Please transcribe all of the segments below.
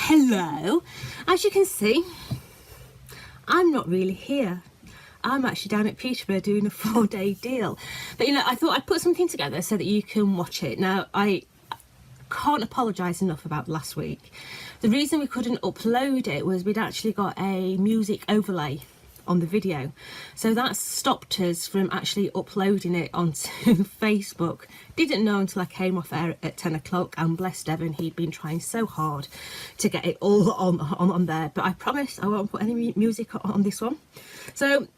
Hello. As you can see, I'm not really here. I'm actually down at Peterborough doing a 4-day deal. But you know, I thought I'd put something together so that you can watch it. Now, I can't apologise enough about last week. The reason we couldn't upload it was we'd actually got a music overlay on the video, so that stopped us from actually uploading it onto Facebook. Didn't know until I came off air at 10 o'clock, and bless Devon, he'd been trying so hard to get it all on there, but I promise I won't put any music on this one. So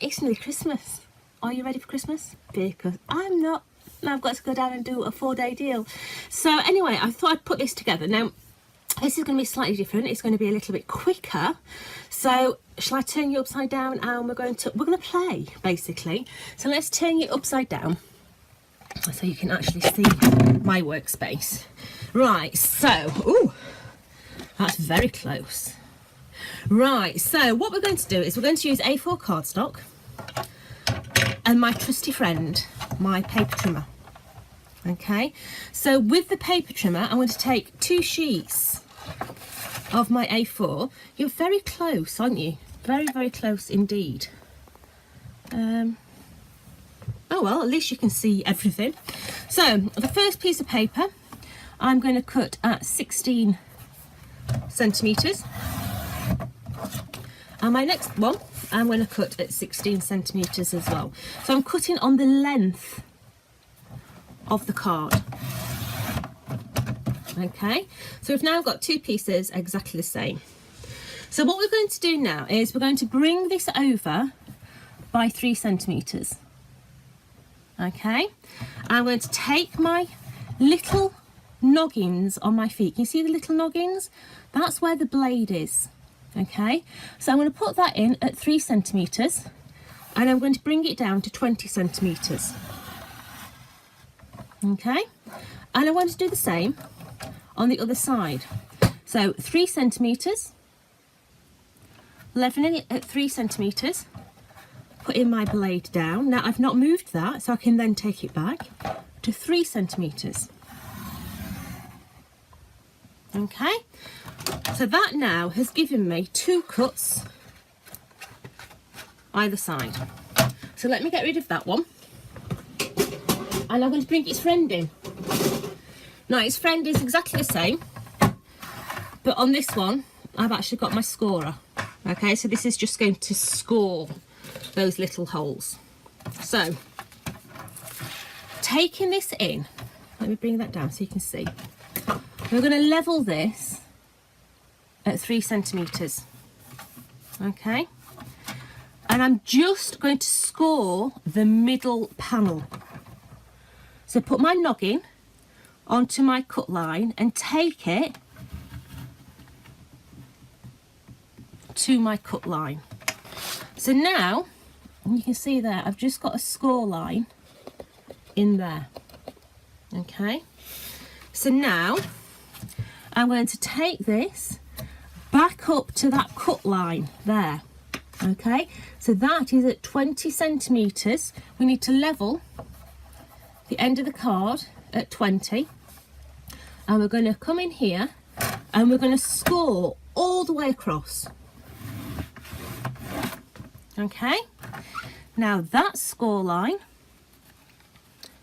it's nearly Christmas. Are you ready for Christmas? Because I'm not. I've got to go down and do a 4-day deal. So anyway, I thought I'd put this together. Now this is going to be slightly different. It's going to be a little bit quicker. So shall I turn you upside down, and we're going to play basically. So let's turn you upside down so you can actually see my workspace. Right, so ooh, that's very close. Right, so what we're going to do is we're going to use A4 cardstock and my trusty friend, my paper trimmer. Okay, so with the paper trimmer, I'm going to take 2 sheets of my A4. You're very close, aren't you? Very, very close indeed. Oh well, at least you can see everything. So the first piece of paper I'm going to cut at 16 centimetres, and my next one I'm going to cut at 16 centimetres as well. So I'm cutting on the length of the card. Okay, so we've now got 2 pieces exactly the same. So what we're going to do now is we're going to bring this over by 3 centimetres. Okay, I'm going to take my little noggins on my feet. Can you see the little noggins? That's where the blade is. Okay, so I'm going to put that in at 3 centimetres, and I'm going to bring it down to 20 centimetres. Okay, and I'm going to do the same on the other side. So 3 centimetres, leveling it at 3 centimetres, putting my blade down. Now I've not moved that, so I can then take it back to 3 centimetres. Okay, so that now has given me 2 cuts either side. So let me get rid of that one, and I'm going to bring its friend in. Now its friend is exactly the same, but on this one I've actually got my scorer. Okay, so this is just going to score those little holes. So taking this in, let me bring that down so you can see. We're going to level this at 3 centimetres. Okay, and I'm just going to score the middle panel. So put my noggin onto my cut line and take it to my cut line. So now you can see there I've just got a score line in there. Okay, so now I'm going to take this back up to that cut line there. Okay, so that is at 20 centimetres. We need to level the end of the card at 20, and we're going to come in here and we're going to score all the way across. Okay, now that score line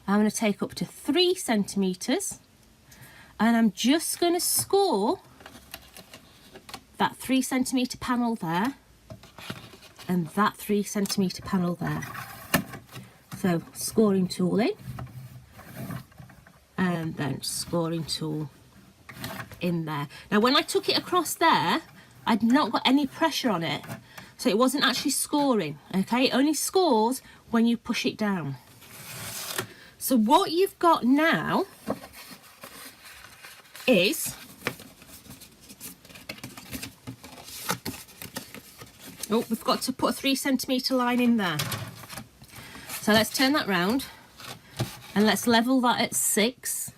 I'm going to take up to 3 centimetres, and I'm just going to score that 3 centimetre panel there and that 3 centimetre panel there. So scoring tool in, and then scoring tool in there. Now when I took it across there, I'd not got any pressure on it, so it wasn't actually scoring. Okay, it only scores when you push it down. So what you've got now is, oh, we've got to put a 3 centimetre line in there. So let's turn that round and let's level that at 6.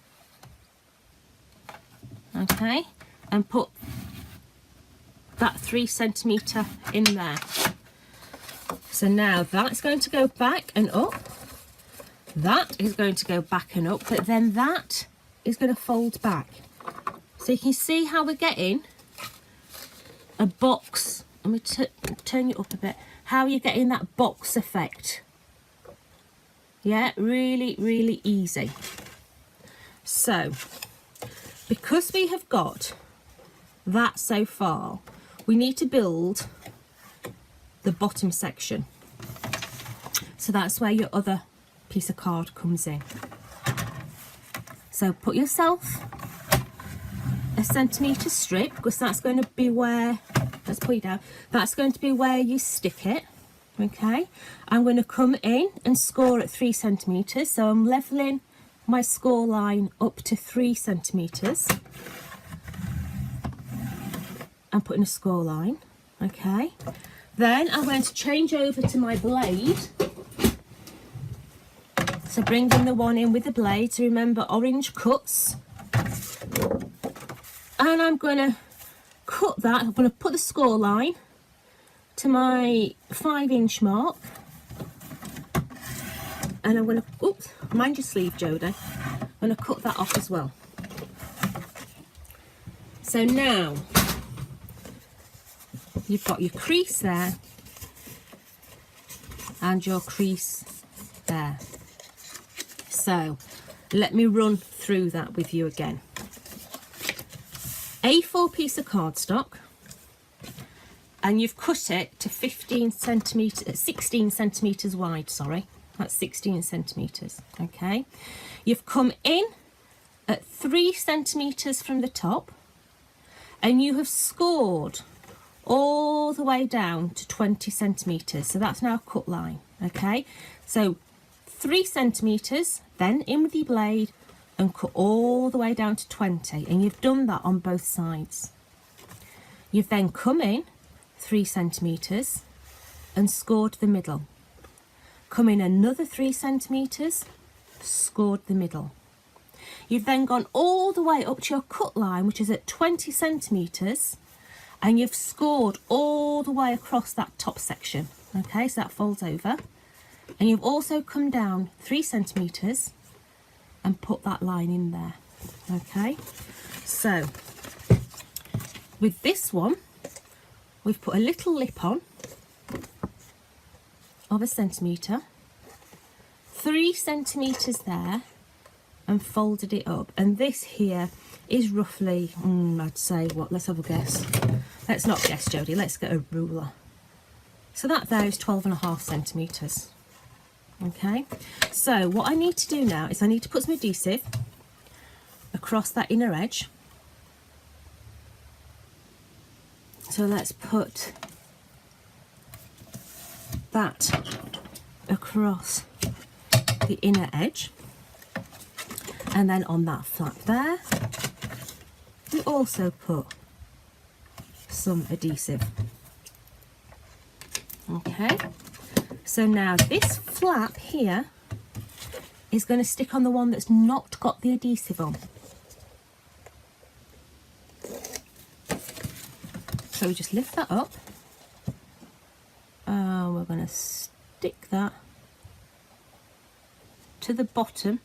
Okay, and put that 3 centimetre in there. So now that's going to go back and up. That is going to go back and up, but then that is going to fold back. So you can see how we're getting a box. Let me turn you up a bit. How are you getting that box effect? Yeah, really, really easy. So, because we have got that so far, we need to build the bottom section. So that's where your other piece of card comes in. So put yourself a centimetre strip, because that's going to be where, let's put it down, that's going to be where you stick it. Okay, I'm going to come in and score at 3 centimetres, so I'm levelling my score line up to 3 centimetres. I'm putting a score line. Okay, then I'm going to change over to my blade. So bringing the one in with the blade, so remember orange cuts. And I'm going to cut that, I'm going to put the score line to my 5-inch mark. And I'm going to, oops, mind your sleeve, Jodie. I'm going to cut that off as well. So now, you've got your crease there and your crease there. So let me run through that with you again. A4 piece of cardstock, and you've cut it to 16 centimetres wide, sorry. That's 16 centimetres, okay? You've come in at 3 centimetres from the top, and you have scored all the way down to 20 centimetres. So that's now a cut line, okay? So 3 centimetres, then in with your blade and cut all the way down to 20, and you've done that on both sides. You've then come in 3 centimetres and scored the middle. Come in another 3 centimetres, scored the middle. You've then gone all the way up to your cut line, which is at 20 centimetres, and you've scored all the way across that top section. Okay, so that folds over. And you've also come down 3 centimetres and put that line in there. Okay, so with this one, we've put a little lip on of 1 centimetre, 3 centimetres there, and folded it up. And this here is roughly, I'd say, what, let's have a guess. Let's not guess, Jodie, let's get a ruler. So that there is 12.5 centimetres. Okay, so what I need to do now is I need to put some adhesive across that inner edge. So let's put that across the inner edge, and then on that flap there we also put some adhesive. Okay, so now this flap here is going to stick on the one that's not got the adhesive on. So we just lift that up, and we're going to stick that to the bottom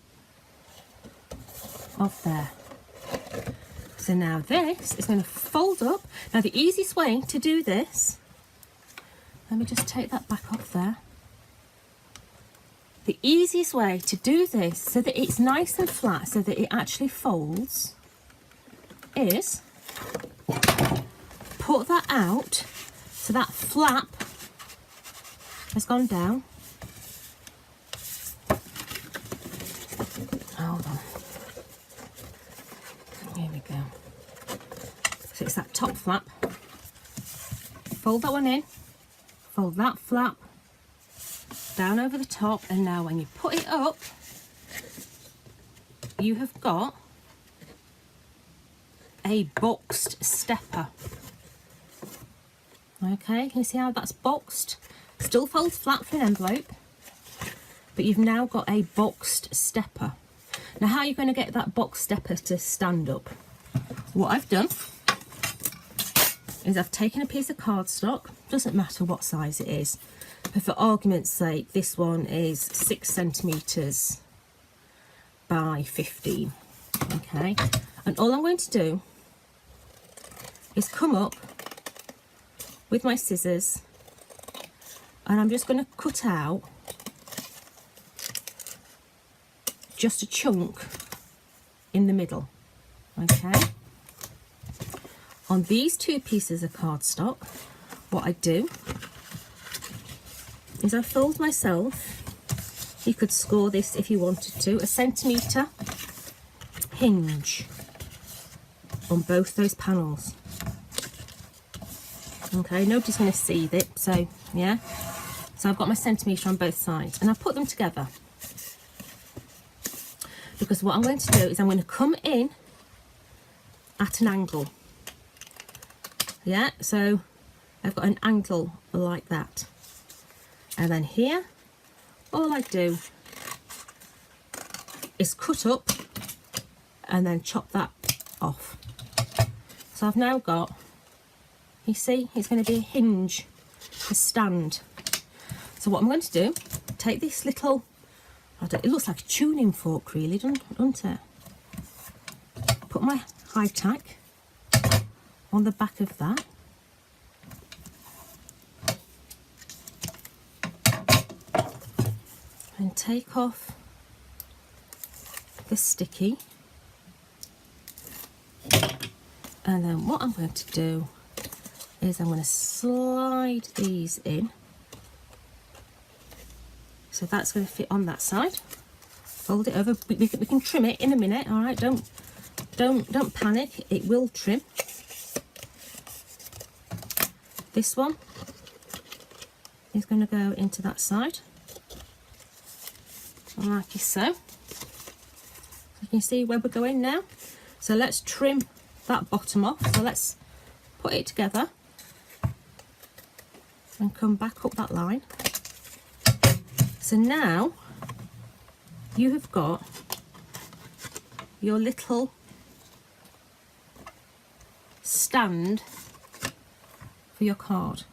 of there. So now this is going to fold up. Now the easiest way to do this, let me just take that back off there. The easiest way to do this so that it's nice and flat, so that it actually folds, is put that out so that flap has gone down. Hold on. Here we go. So it's that top flap. Fold that one in. Fold that flap down over the top, and now when you put it up, you have got a boxed stepper. Okay, can you see how that's boxed? Still folds flat for an envelope, but you've now got a boxed stepper. Now how are you going to get that boxed stepper to stand up? What I've done is I've taken a piece of cardstock, doesn't matter what size it is, but for argument's sake this one is 6 centimetres by 15. Okay, and all I'm going to do is come up with my scissors, and I'm just going to cut out just a chunk in the middle. Okay, on these 2 pieces of cardstock, what I do is I fold myself, you could score this if you wanted to, a centimetre hinge on both those panels. Okay, nobody's going to see it, so yeah. So I've got my centimetre on both sides, and I put them together, because what I'm going to do is I'm going to come in at an angle. Yeah, so I've got an angle like that, and then here all I do is cut up and then chop that off. So I've now got, you see, it's going to be a hinge to stand. So what I'm going to do, take this little, it looks like a tuning fork really, doesn't it? Put my high tack on the back of that. And take off the sticky. And then what I'm going to do is I'm going to slide these in. So that's going to fit on that side. Fold it over. We can trim it in a minute. All right, don't panic. It will trim. This one is going to go into that side, like so. You can see where we're going now. So let's trim that bottom off. So let's put it together and come back up that line. So now you have got your little stand for your card.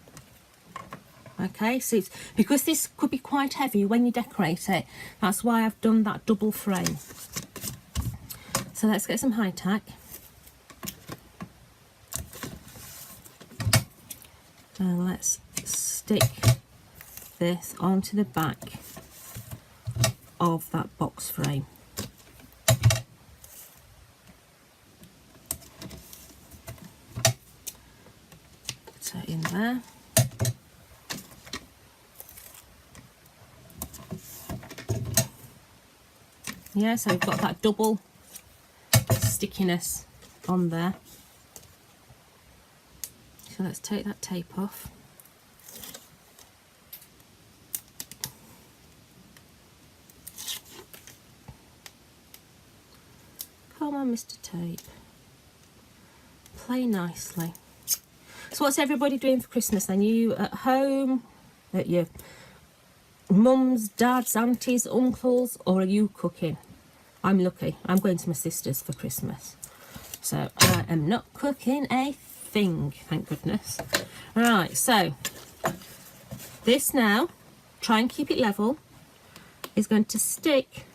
Okay, so it's, because this could be quite heavy when you decorate it, that's why I've done that double frame. So let's get some high tack. And let's stick this onto the back of that box frame. Put it in there. Yeah, so we've got that double stickiness on there. So let's take that tape off. Come on, Mr. Tape. Play nicely. So what's everybody doing for Christmas then? You at home, at your mums, dads, aunties, uncles, or are you cooking? I'm lucky. I'm going to my sister's for Christmas. So I am not cooking a thing, thank goodness. Right, so this now, try and keep it level, is going to stick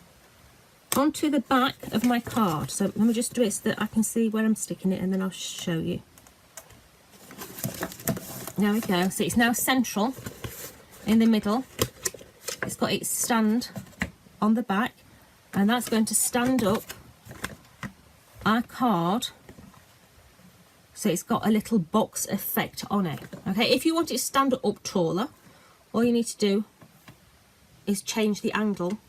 onto the back of my card. So let me just do it so that I can see where I'm sticking it, and then I'll show you. There we go. So it's now central in the middle. It's got its stand on the back, and that's going to stand up our card, so it's got a little box effect on it. Okay, if you want it to stand up taller, all you need to do is change the angle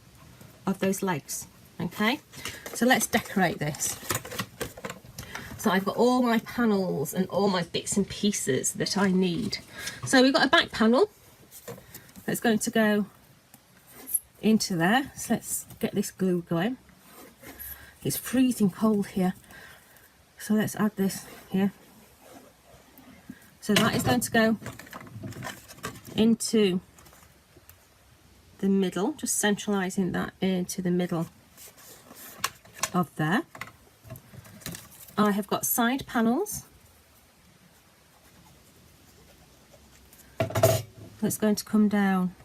of those legs. Okay, so let's decorate this. So I've got all my panels and all my bits and pieces that I need. So we've got a back panel that's going to go into there. So let's get this glue going. It's freezing cold here, so let's add this here. So that is going to go into the middle, just centralising that into the middle of there. I have got side panels that's going to come down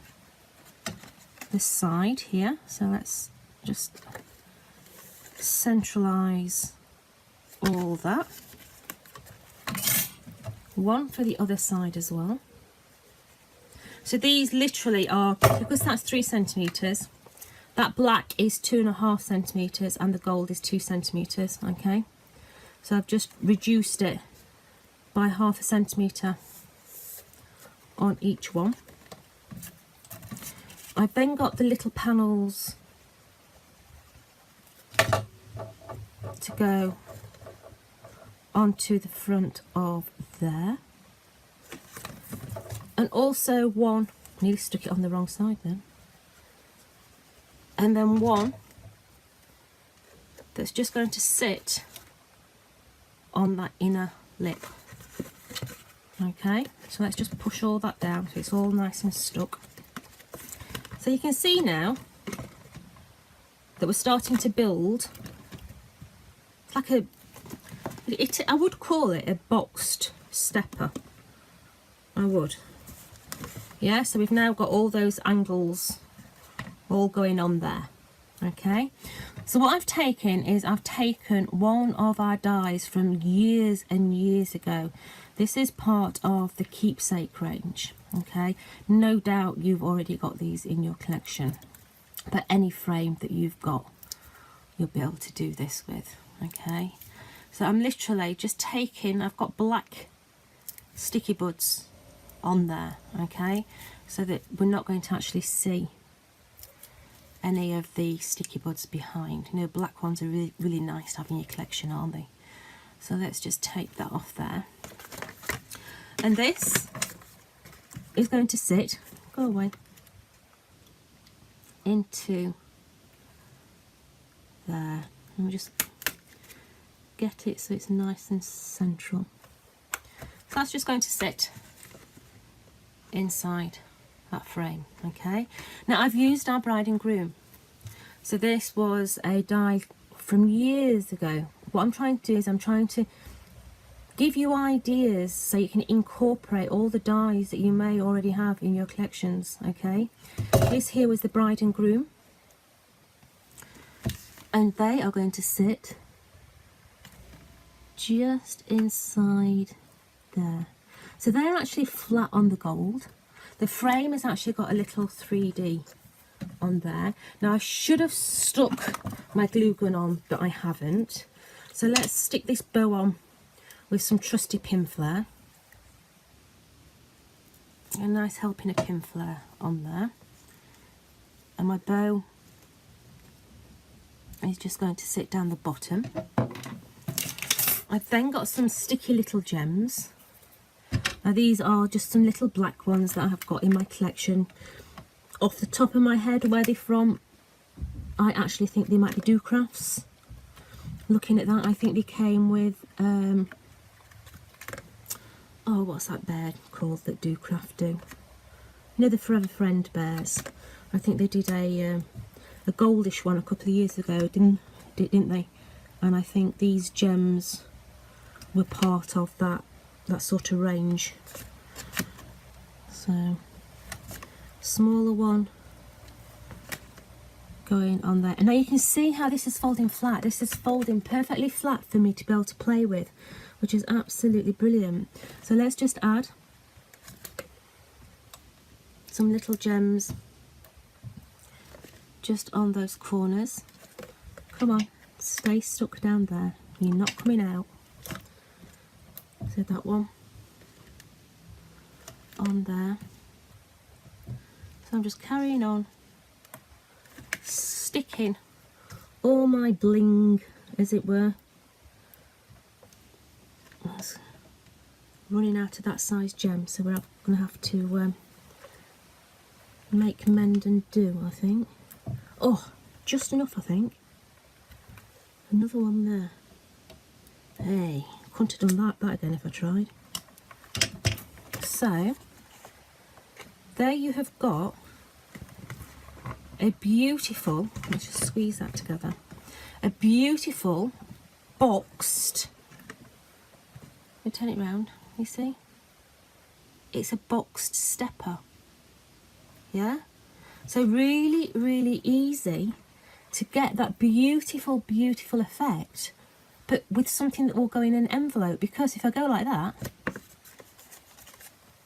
this side here. So let's just centralise all that one for the other side as well. So these literally are, because that's 3 centimetres, that black is 2.5 centimetres and the gold is 2 centimetres, okay? So I've just reduced it by 0.5 centimetre on each one. I've then got the little panels to go onto the front of there. And also one, nearly stuck it on the wrong side then. And then one that's just going to sit on that inner lip. Okay, so let's just push all that down so it's all nice and stuck. So you can see now that we're starting to build. It's like a, I would call it a boxed stepper. I would. Yeah, so we've now got all those angles all going on there. Okay, so what I've taken is I've taken one of our dies from years and years ago. This is part of the keepsake range. Okay, no doubt you've already got these in your collection, but any frame that you've got, you'll be able to do this with. Okay, so I'm literally just taking, I've got black sticky buds on there, okay, so that we're not going to actually see any of the sticky buds behind. You know, black ones are really, really nice to have in your collection, aren't they? So let's just take that off there. And this is going to sit, go away, into there. And we just get it so it's nice and central. So that's just going to sit inside that frame. Okay, now I've used our bride and groom, so this was a die from years ago. What I'm trying to do is I'm trying to give you ideas so you can incorporate all the dies that you may already have in your collections. Okay, this here was the bride and groom, and they are going to sit just inside there. So they're actually flat on the gold. The frame has actually got a little 3D on there. Now I should have stuck my glue gun on, but I haven't. So let's stick this bow on with some trusty pin flare. A nice helping of pin flare on there. And my bow is just going to sit down the bottom. I've then got some sticky little gems. Now these are just some little black ones that I've got in my collection. Off the top of my head, where they're from, I actually think they might be Do Crafts. Looking at that, I think they came with, oh, what's that bear called that Do Craft do? You know, the Forever Friend bears. I think they did a goldish one a couple of years ago, didn't they? And I think these gems were part of that sort of range. So smaller one going on there, and now you can see how this is folding flat. This is folding perfectly flat for me to be able to play with, which is absolutely brilliant. So let's just add some little gems just on those corners. Come on, stay stuck down there, you're not coming out. So that one on there. So I'm just carrying on, sticking all my bling, as it were. That's running out of that size gem, so we're going to have to make, mend and do, I think. Oh, just enough, I think. Another one there. Hey, couldn't have done that again if I tried. So there you have got a beautiful, let's just squeeze that together, a beautiful boxed, let me turn it round, you see, it's a boxed stepper. Yeah, so really, really easy to get that beautiful, beautiful effect, but with something that will go in an envelope, because if I go like that,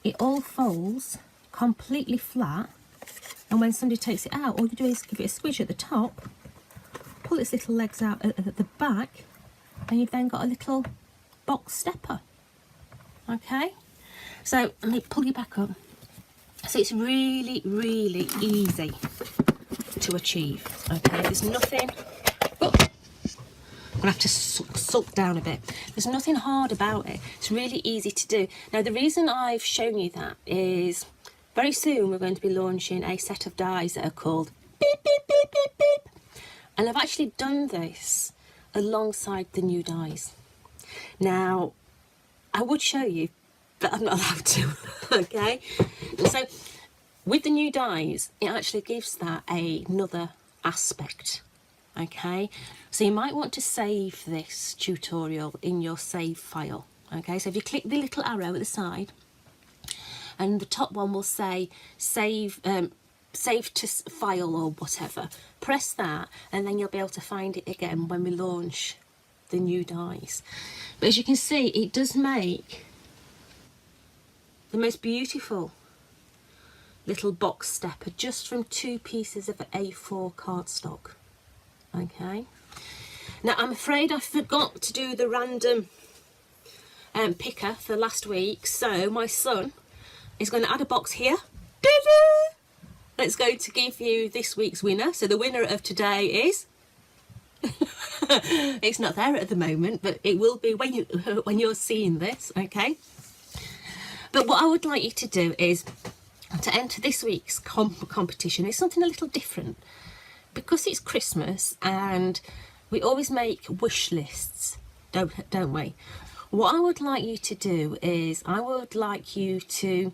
it all folds completely flat, and when somebody takes it out, all you do is give it a squish at the top, pull its little legs out at the back, and you've then got a little box stepper. Okay, so let me pull you back up. So it's really, really easy to achieve. Okay, there's nothing. Oh, I'm gonna have to sulk down a bit. There's nothing hard about it. It's really easy to do. Now, the reason I've shown you that is very soon we're going to be launching a set of dies that are called beep, beep, beep, beep, beep. And I've actually done this alongside the new dies. Now, I would show you, but I'm not allowed to, okay? And so, with the new dies, it actually gives that another aspect, okay? So you might want to save this tutorial in your save file, okay? So if you click the little arrow at the side, and the top one will say save to file or whatever, press that, and then you'll be able to find it again when we launch the new dies. But as you can see, it does make the most beautiful little box stepper just from 2 pieces of A4 cardstock. Okay, now I'm afraid I forgot to do the random picker for last week, so my son is going to add a box here. That's going to give you this week's winner. So the winner of today is it's not there at the moment, but it will be when you're seeing this, okay? But what I would like you to do is to enter this week's competition. It's something a little different because it's Christmas and we always make wish lists, don't we? What I would like you to do is I would like you to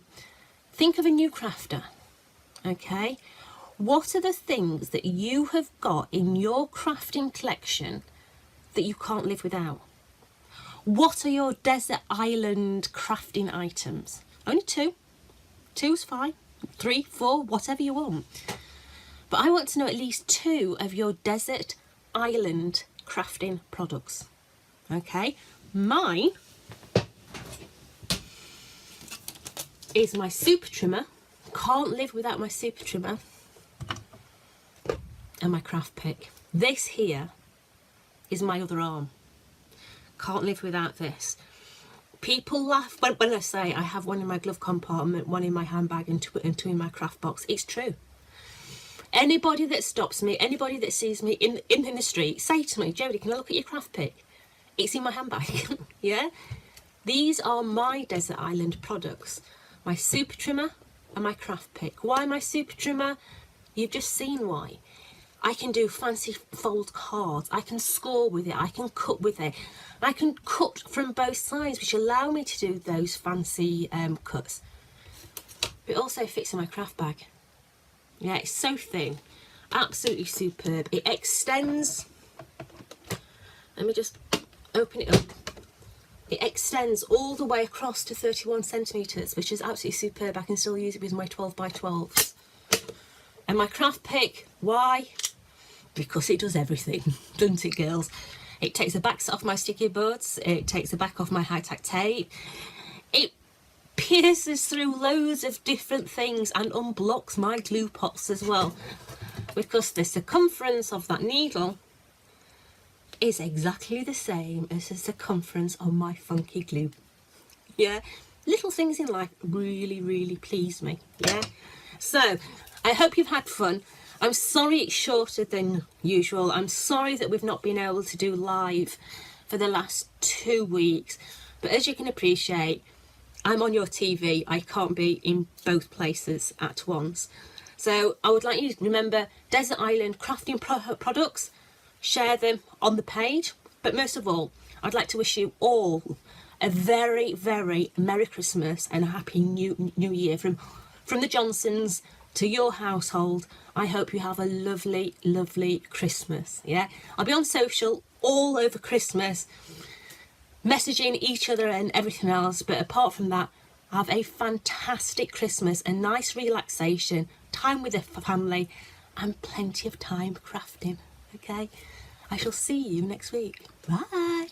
think of a new crafter, okay? What are the things that you have got in your crafting collection that you can't live without? What are your desert island crafting items? Only 2. 2's fine. 3, 4, whatever you want. But I want to know at least 2 of your desert island crafting products. Okay? Mine is my super trimmer. Can't live without my super trimmer. And my craft pick. This here is my other arm. Can't live without this. People laugh when I say I have one in my glove compartment, one in my handbag and 2 in my craft box. It's true. Anybody that stops me, anybody that sees me in the street, say to me, Jodie, can I look at your craft pick? It's in my handbag. Yeah? These are my desert island products. My super trimmer and my craft pick. Why my super trimmer? You've just seen why. I can do fancy fold cards, I can score with it, I can cut with it, I can cut from both sides, which allow me to do those fancy cuts. It also fits in my craft bag. Yeah, it's so thin, absolutely superb. It extends, let me just open it up. It extends all the way across to 31 centimetres, which is absolutely superb. I can still use it with my 12 by 12s. And my craft pick, why? Because it does everything, doesn't it, girls? It takes the backs off my sticky boards, it takes the back off my high-tack tape, it pierces through loads of different things and unblocks my glue pots as well, because the circumference of that needle is exactly the same as the circumference of my funky glue. Yeah, little things in life really, really please me. Yeah, so I hope you've had fun. I'm sorry it's shorter than usual. I'm sorry that we've not been able to do live for the last 2 weeks. But as you can appreciate, I'm on your TV. I can't be in both places at once. So I would like you to remember Desert Island crafting products. Share them on the page. But most of all, I'd like to wish you all a very, very Merry Christmas and a Happy New Year from the Johnsons to your household. I hope you have a lovely, lovely Christmas. Yeah, I'll be on social all over Christmas, messaging each other and everything else. But apart from that, have a fantastic Christmas, a nice relaxation, time with the family, and plenty of time crafting. Okay, I shall see you next week. Bye.